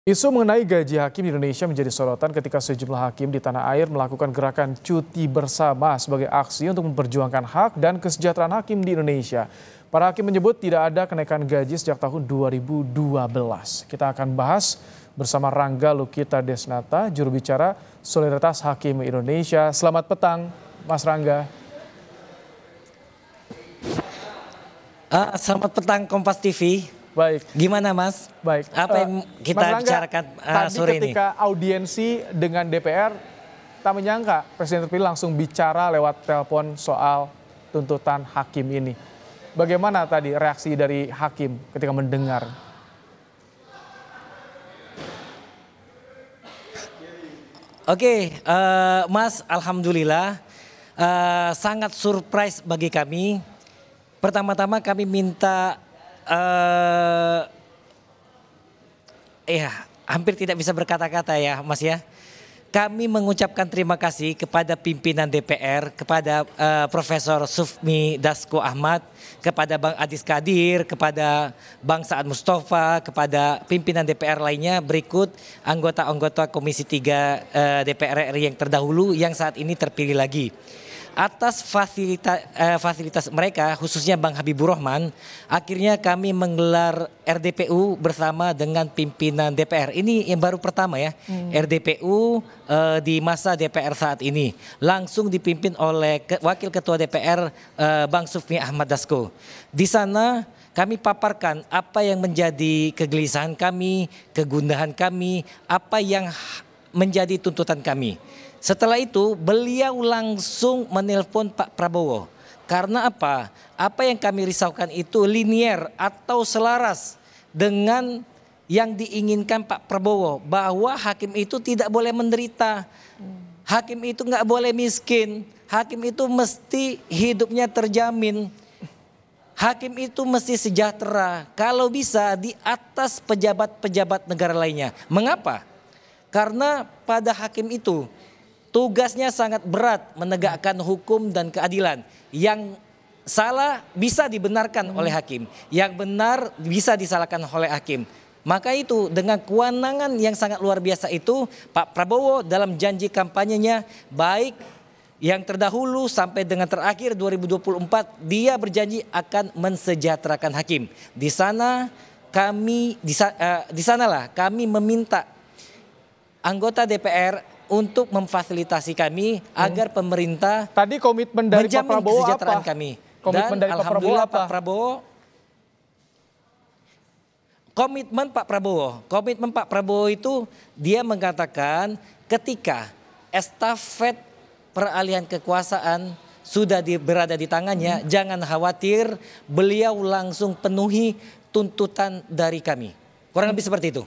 Isu mengenai gaji hakim di Indonesia menjadi sorotan ketika sejumlah hakim di tanah air melakukan gerakan cuti bersama sebagai aksi untuk memperjuangkan hak dan kesejahteraan hakim di Indonesia. Para hakim menyebut tidak ada kenaikan gaji sejak tahun 2012. Kita akan bahas bersama Rangga Lukita Desnata, juru bicara Solidaritas Hakim Indonesia. Selamat petang, Mas Rangga. Selamat petang Kompas TV. Baik. Gimana Mas? Baik. Apa yang kita Mas Rangga, bicarakan sore ini? Ketika audiensi dengan DPR, tak menyangka Presiden terpilih langsung bicara lewat telepon soal tuntutan hakim ini. Bagaimana tadi reaksi dari hakim ketika mendengar? Oke, Mas, alhamdulillah sangat surprise bagi kami. Pertama-tama kami minta hampir tidak bisa berkata-kata ya Mas ya. Kami mengucapkan terima kasih kepada pimpinan DPR, kepada Profesor Sufmi Dasko Ahmad, kepada Bang Adis Kadir, kepada Bang Saad Mustafa, kepada pimpinan DPR lainnya, berikut anggota-anggota Komisi 3 DPR RI yang terdahulu yang saat ini terpilih lagi. Atas fasilitas mereka, khususnya Bang Habibur Rahman, akhirnya kami menggelar RDPU bersama dengan pimpinan DPR. Ini yang baru pertama ya, RDPU di masa DPR saat ini. Langsung dipimpin oleh Wakil Ketua DPR Bang Sufmi Ahmad Dasko. Di sana kami paparkan apa yang menjadi kegelisahan kami, kegundahan kami, apa yang menjadi tuntutan kami. Setelah itu beliau langsung menelpon Pak Prabowo. Karena apa? Apa yang kami risaukan itu linier atau selaras dengan yang diinginkan Pak Prabowo. Bahwa hakim itu tidak boleh menderita. Hakim itu nggak boleh miskin. Hakim itu mesti hidupnya terjamin. Hakim itu mesti sejahtera. Kalau bisa di atas pejabat-pejabat negara lainnya. Mengapa? Karena pada hakim itu tugasnya sangat berat menegakkan hukum dan keadilan. Yang salah bisa dibenarkan oleh hakim. Yang benar bisa disalahkan oleh hakim. Maka itu dengan kewenangan yang sangat luar biasa itu Pak Prabowo dalam janji kampanyenya baik yang terdahulu sampai dengan terakhir 2024 dia berjanji akan mensejahterakan hakim. Di sana di sanalah kami meminta anggota DPR untuk memfasilitasi kami agar pemerintah tadi komitmen dari Pak Prabowo kesejahteraan apa? kami. Komitmen Dan dari Pak Prabowo apa? Komitmen Pak Prabowo itu dia mengatakan ketika estafet peralihan kekuasaan sudah berada di tangannya, jangan khawatir, beliau langsung penuhi tuntutan dari kami. Kurang lebih seperti itu.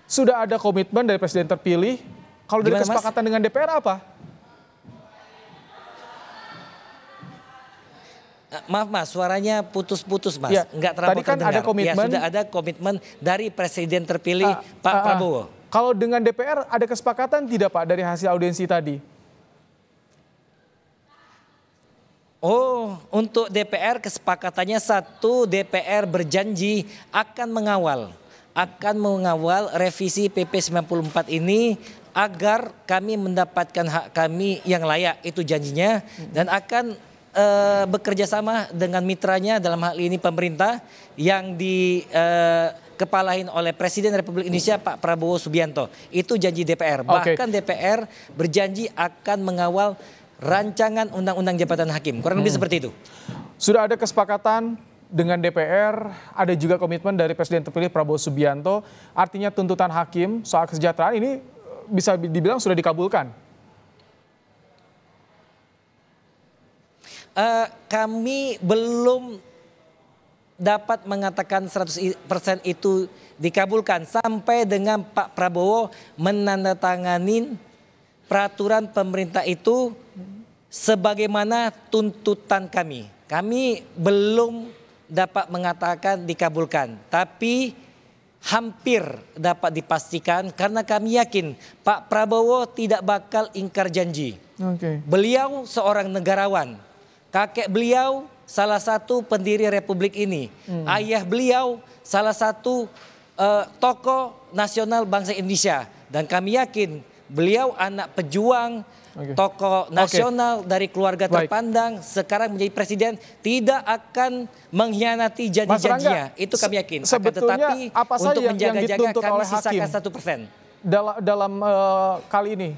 Sudah ada komitmen dari Presiden terpilih. Kalau dari kesepakatan dengan DPR apa? Maaf Mas, suaranya putus-putus Mas. Ya, enggak terlalu tadi kan terdengar. ada komitmen. Ya, sudah ada komitmen dari Presiden terpilih Pak Prabowo. Kalau dengan DPR ada kesepakatan tidak Pak dari hasil audiensi tadi? Oh, untuk DPR kesepakatannya satu, DPR berjanji akan mengawal revisi PP 94 ini agar kami mendapatkan hak kami yang layak, itu janjinya, dan akan bekerja sama dengan mitranya dalam hal ini pemerintah yang dikepalain oleh Presiden Republik Indonesia Pak Prabowo Subianto. Itu janji DPR. Bahkan DPR berjanji akan mengawal rancangan undang-undang jabatan hakim. Kurang lebih seperti itu. Sudah ada kesepakatan dengan DPR, ada juga komitmen dari Presiden terpilih Prabowo Subianto. Artinya tuntutan hakim soal kesejahteraan ini bisa dibilang sudah dikabulkan. Kami belum dapat mengatakan 100% itu dikabulkan sampai dengan Pak Prabowo menandatangani peraturan pemerintah itu sebagaimana tuntutan kami. Kami belum dapat mengatakan dikabulkan, tapi hampir dapat dipastikan karena kami yakin Pak Prabowo tidak bakal ingkar janji. Beliau seorang negarawan. Kakek beliau salah satu pendiri republik ini. Ayah beliau salah satu tokoh nasional bangsa Indonesia. Dan kami yakin beliau anak pejuang, tokoh nasional dari keluarga terpandang, sekarang menjadi presiden, tidak akan mengkhianati janji-janjinya. Itu kami yakin. Sebetulnya apa saja untuk yang dituntut kami oleh hakim sisakan 1%. dalam kali ini,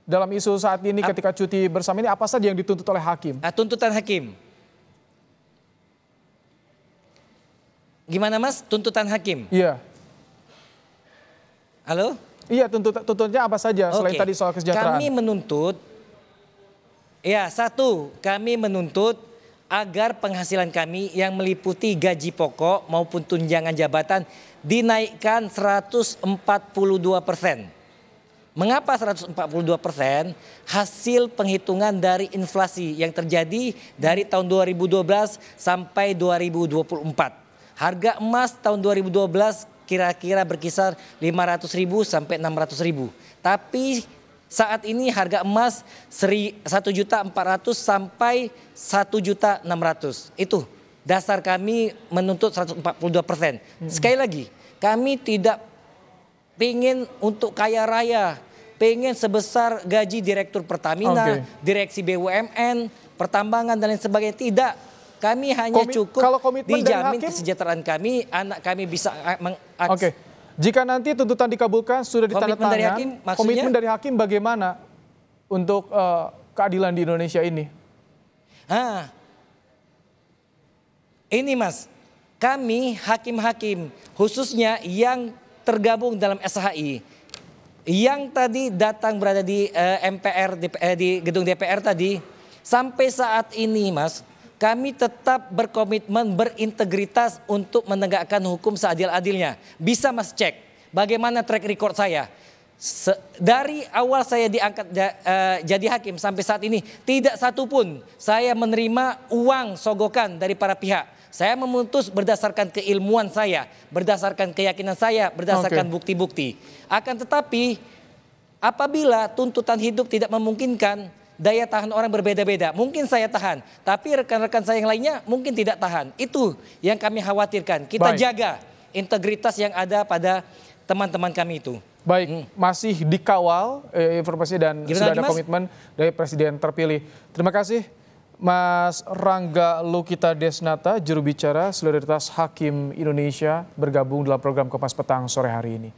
dalam isu saat ini ketika cuti bersama ini, apa saja yang dituntut oleh hakim? Tuntutan hakim. Gimana Mas? Tuntutan hakim? Iya. Halo? Iya, tuntutannya apa saja selain tadi soal kesejahteraan? Kami menuntut, kami menuntut agar penghasilan kami yang meliputi gaji pokok maupun tunjangan jabatan dinaikkan 142%. Mengapa 142%? Hasil penghitungan dari inflasi yang terjadi dari tahun 2012 sampai 2024. Harga emas tahun 2012 kira-kira berkisar 500.000 sampai 600.000. Tapi saat ini harga emas 1.400.000 sampai 1.600.000. Itu dasar kami menuntut 142%. Sekali lagi, kami tidak pengen untuk kaya raya, pengen sebesar gaji Direktur Pertamina, Direksi BUMN, Pertambangan dan lain sebagainya. Tidak. Kami hanya cukup dijamin kesejahteraan kami, anak kami bisa mengakses. Jika nanti tuntutan dikabulkan sudah ditandatangan, komitmen dari hakim bagaimana untuk keadilan di Indonesia ini? Ini Mas, kami hakim-hakim khususnya yang tergabung dalam SHI, yang tadi datang berada di MPR, di gedung DPR tadi, sampai saat ini Mas, kami tetap berkomitmen, berintegritas untuk menegakkan hukum seadil-adilnya. Bisa Mas cek bagaimana track record saya. Dari awal saya diangkat jadi hakim sampai saat ini, tidak satupun saya menerima uang sogokan dari para pihak. Saya memutus berdasarkan keilmuan saya, berdasarkan keyakinan saya, berdasarkan bukti-bukti. Akan tetapi apabila tuntutan hidup tidak memungkinkan, daya tahan orang berbeda-beda. Mungkin saya tahan, tapi rekan-rekan saya yang lainnya mungkin tidak tahan. Itu yang kami khawatirkan. Kita jaga integritas yang ada pada teman-teman kami itu. Baik, masih dikawal informasi dan sudah ada komitmen dari Presiden terpilih. Terima kasih Mas Rangga Lukita Desnata, juru bicara Solidaritas Hakim Indonesia, bergabung dalam program Kompas Petang sore hari ini.